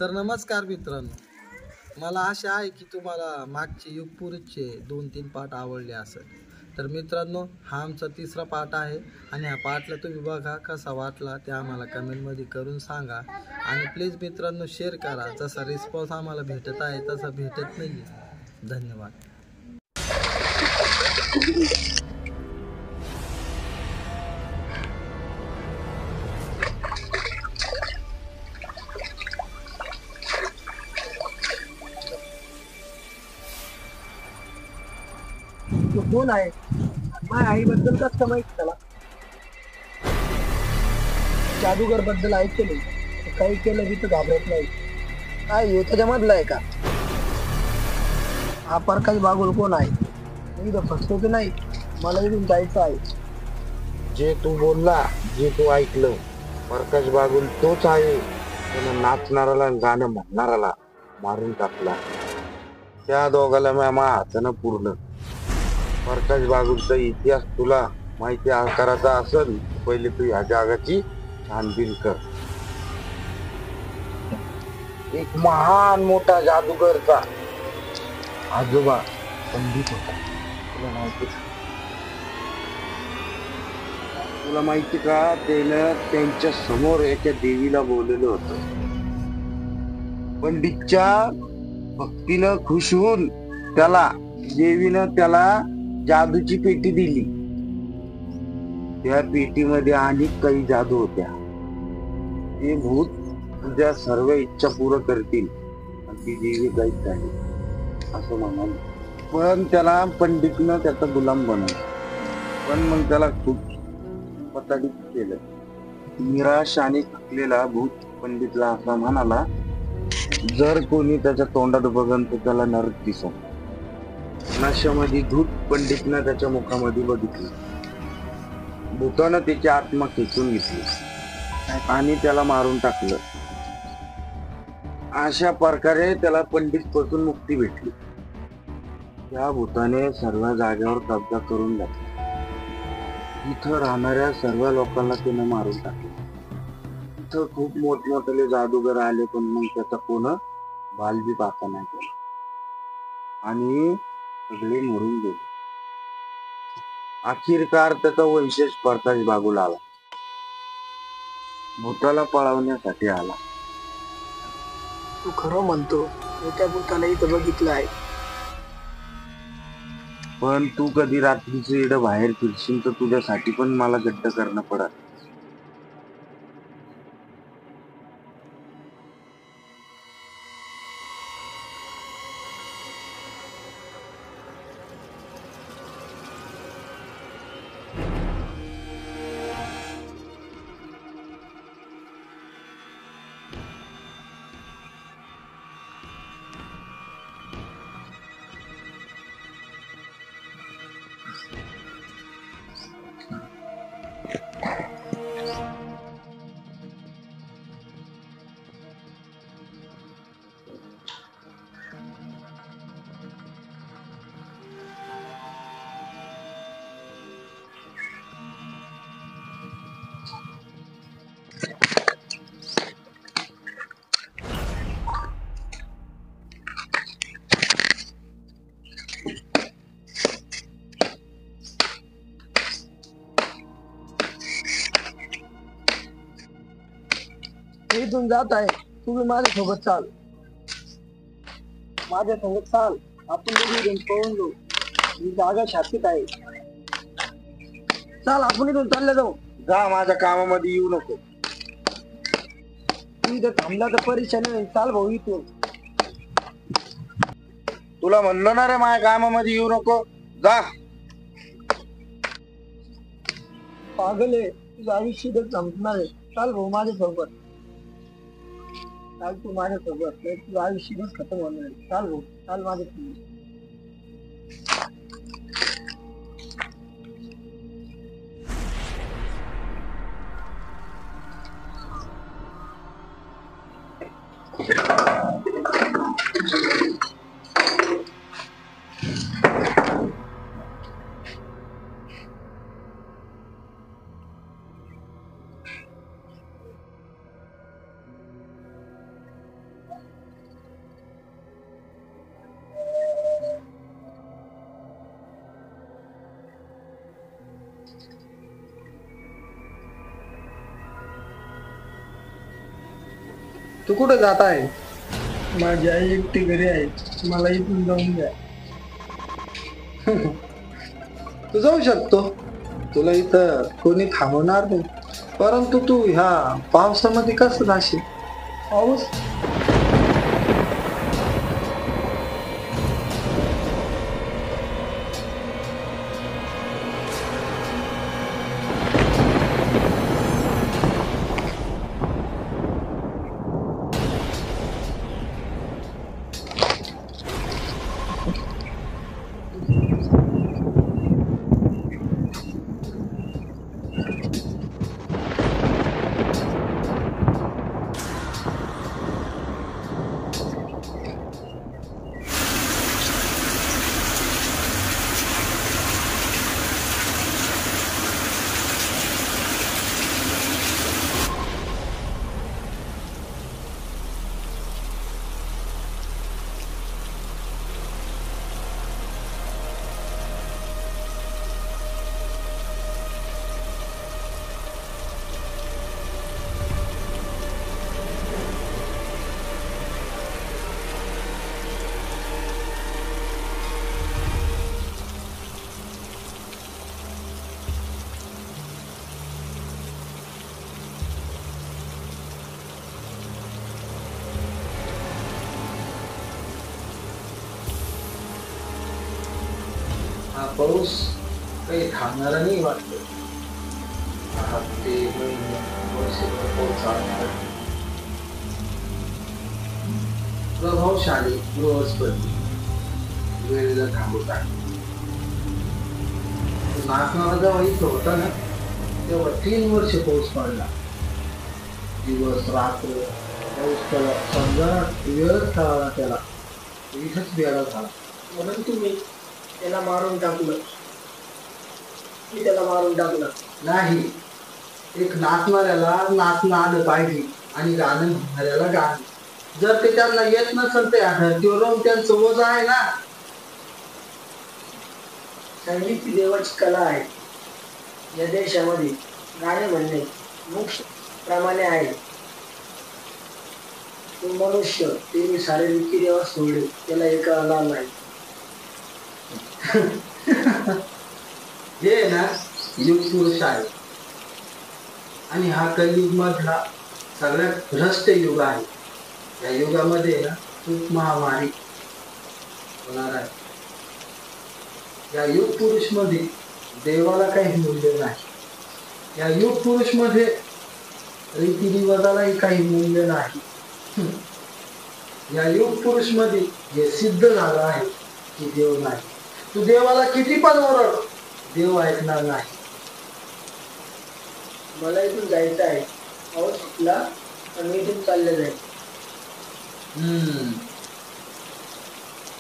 तर नमस्कार मित्रांनो, मला आशा आहे की तुम्हाला मागचे युगपुरुषचे 2-3 पाठ आवडले असेल. तर मित्रांनो, हा आमचा तिसरा पाठ आहे आणि ह्या पाठला तुम्ही बघा कसा वाटला ते आम्हाला कमेंटमध्ये करून सांगा. आणि प्लीज मित्रांनो शेअर करा. जसा रिस्पॉन्स आम्हाला भेटत आहे तसा भेटत नाही. धन्यवाद. कोण आहे? माझ्या आईबद्दल कसं माहित त्याला? जादूगर बद्दल ऐकले, काही केलं बी तर घाबरत नाही. काय ह्यो त्याच्यामधला आहे का? हा प्रकाश बागुल कोण आहे? मी तर फसतो की नाही, मला इथून जायचं आहे. जे तू बोलला, जे तू ऐकलं, प्रकाश बागुल तोच आहे. त्यानं नाचणाराला गाणं म्हणणाराला मारून टाकला. त्या दोघाला माझ्या हातानं पूर्ण. प्रकाश बागुलचा इतिहास तुला माहिती करायचा असेल, पहिले तू ह्या जगाची छानबीन कर. एक महान मोठा जादूगरचा आजोबा पंडित होता. तुला माहिती का? त्यानं त्यांच्या समोर एका देवीला बोललेलं होतं. पंडितच्या भक्तीनं खुश होऊन देवीनं त्याला जादूची पेटी दिली. त्या पेटीमध्ये अनेक काही जादू होत्या. ते भूत तुझ्या सर्व इच्छा पूर्ण करतील आणि ती देवी काहीच झाली असं म्हणाली. पण त्याला पंडितनं त्याचा गुलाम बनवलं. पण मग त्याला खूप पताडीत केलं. निराश आणि थकलेला भूत पंडितला असा म्हणाला, जर कोणी त्याच्या तोंडात बघन तर त्याला नरक दिसत. नशामध्ये धूत पंडितनं त्याच्या मुखामध्ये बघितलं. भूतानं त्याची आत्मा खेचून घेतली आणि त्याला मारून टाकलं. अशा प्रकारे त्याला पंडित पासून मुक्ती भेटली. त्या भूताने सर्व जागेवर कब्जा करून घेतला. इथं राहणाऱ्या सर्व लोकांना त्यानं मारून टाकलं. इथं खूप मोठमोठे जादूगर आले, पण मग त्याचा कोण बाल बी पाहता नाही केला आणि सगळे मरून गेले. अखेरकार त्याचा वंशज प्रकाश बागुल आला. भूताला पळवण्यासाठी आला. तू खरं म्हणतो, मी त्या भूताला इथं बघितलं आहे. पण तू कधी रात्रीचं इकडं बाहेर फिरशील तर तुझ्यासाठी पण मला गड्ड करणं पडत. मी इथून जात आहे, तुम्ही माझ्यासोबत चाल. माझ्यासोबत चाल, आपण दोघी इथून पळून जाऊ. ही जागा शांतीत आहे. चाल, आपण इथून चालले जाऊ. जा, माझ्या कामामध्ये येऊ नको. तू इथं थांबला तर परेशानी नाही. चाल भाऊ इथून. तुला म्हणलो ना रे, माझ्या कामामध्ये येऊ नको. जा. पागल आहे, तुझं आयुष्य इथं संपणार आहे. चाल भाऊ माझ्यासोबत. चाल तू माझ्यासोबत, नाही तुझं आयुष्यच खतम होणार आहे. चाल भाऊ, चाल माझ्यासोबत. तू कुठे जात आहे? माझी आई एकटी घरी आहे, मला इथून जाऊन द्या. तू जाऊ शकतो, तुला इथं कोणी थांबवणार नाही. परंतु तू ह्या पावसामध्ये कसं जाशील? पाऊस? हा पाऊस काही थांबणारा नाही वाटत. ते महिने वर्षभर पाऊस चालणार आहे. प्रभावशाली बृहस्पती वेळेला थांबवत आहे. नागनाथ जेव्हा इथं होता ना, तेव्हा 3 वर्ष पाऊस पडला. दिवस रात्र पाऊस त्याला समजा वेळच कळाला त्याला. इथंच वेळा झाला. म्हणून तुम्ही त्याला मारून टाकलं. मी त्याला मारून टाकलं नाही. एक नाचणाऱ्याला नाचणं आलं पाहिजे आणि गाणं म्हणणाऱ्याला गाणं. जर ते त्यांना येत नसेल तर धर्तीवर राहून त्यांचं वज आहे ना. संगीत ही देवाची कला आहे. या देशामध्ये गाणे म्हणणे मोक्ष प्रमाणे आहे. तो मनुष्य ते सारे रीतिरिवाज सोडले, त्याला हे कळणार नाही. हे ना युग पुरुष आहे आणि हा कलियुग मधला सगळ्यात भ्रष्ट युग आहे. या युगामध्ये ना खूप महामारी होणार आहे. या युग पुरुष मध्ये देवाला काही मूल्य नाही. या युग पुरुष मध्ये रीतिरिवाजालाही काही मूल्य नाही. या युग पुरुष मध्ये हे सिद्ध झालं आहे की देव नाही. तू देवाला किती पण ओरड, देव ऐकणार नाही. मला इथून जायचं आहे. पाऊस सुटला आणि मी इथून चालले जाईल.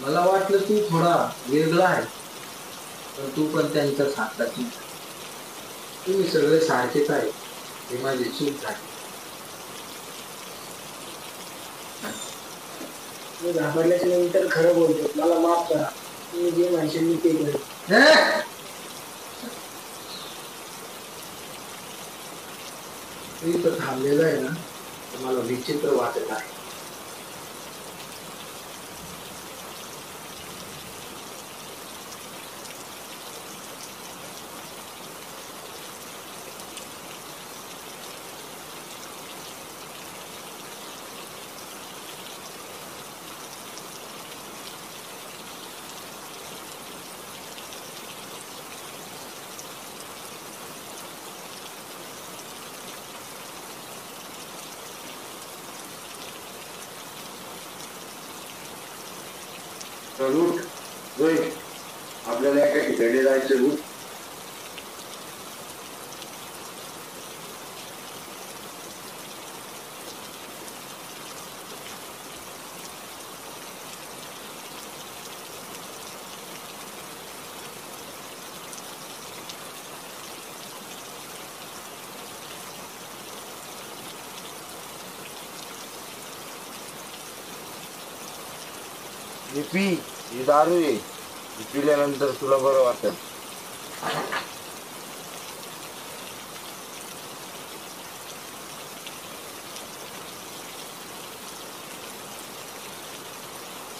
मला वाटलं तू थोडा वेगळा आहे, पण तू पण त्यांच्याच हाताची. तुम्ही सगळे सारखेच आहे. हे माझी चूक झाली. मी घाबरल्याच्या नंतर खरं बोलतो. मला माफ करा. तुम्ही जे म्हणशील मी ते करेन. तू इथं थांबलेला आहे ना, तर मला विचित्र वाटत आहे. रूट रोहित, आपल्याला एका ठिकाणी जायचं रूट. पी, ही दारू आहे. पिल्यानंतर तुला बरं वाटत.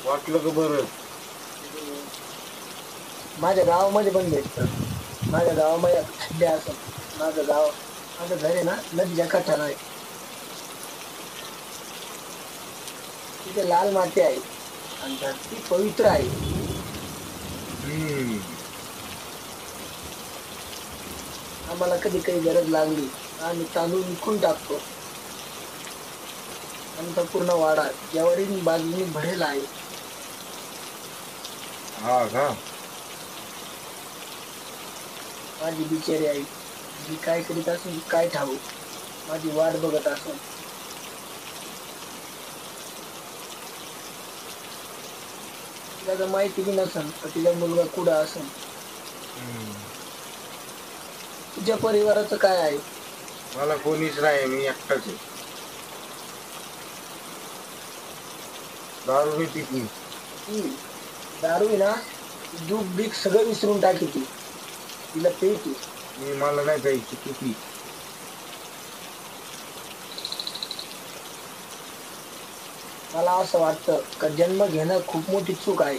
वाटलं का बरं? माझ्या गावामध्ये पण भेटतं. माझ्या गावामध्ये खड्डे असत. माझं घर आहे ना नदीच्या काठाला आहे. तिथे लाल माती आहे आणि धरती पवित्र आहे. आम्हाला कधी काही गरज लागली आम्ही तांदूळ विकून टाकतो. आमचा पूर्ण वाडा ज्वारी बाजूने भरेल आहे. हा का? माझी बिचारी आई मी काय करीत असून काय ठाऊ, माझी वाट बघत असून. तिला जर माहिती बी नसेल तर तिचा मुलगा कुठं असेल. तुझ्या परिवाराचं काय आहे? मला कोणीच नाही, मी एकटाच आहे. दारू पिती की? ती दारू आहे ना, दूध बीक सगळं विसरून टाकी ती. तिला पेटी. मला नाही प्यायची, तू पी. मला असं वाटतं का जन्म घेणं खूप मोठी चूक आहे.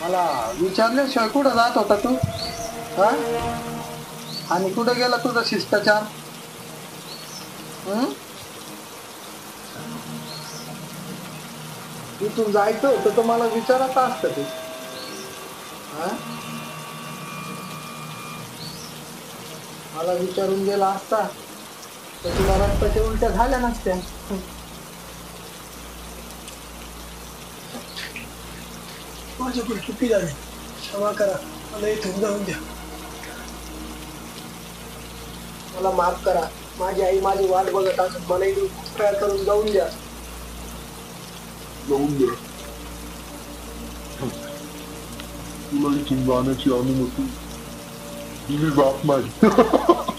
मला विचारल्याशिवाय कुठं जात होता तू? हा? आणि कुठं गेला तुझा शिष्टाचार? इथून जायचं होतं तर मला विचारत असतं ते. मला विचारून गेला असता तर तुला रक्ताच्या उलट्या झाल्या नसत्या. माझ्याकडे चुकी झाली, क्षमा करा, मला इथून जाऊन द्या. मला माफ करा. माझी आई माझी वाट बघत असत. मला इथे काय करून जाऊन द्या. जाऊन दे. तुला इथून जाण्याची अनुमती दिली जात नाही.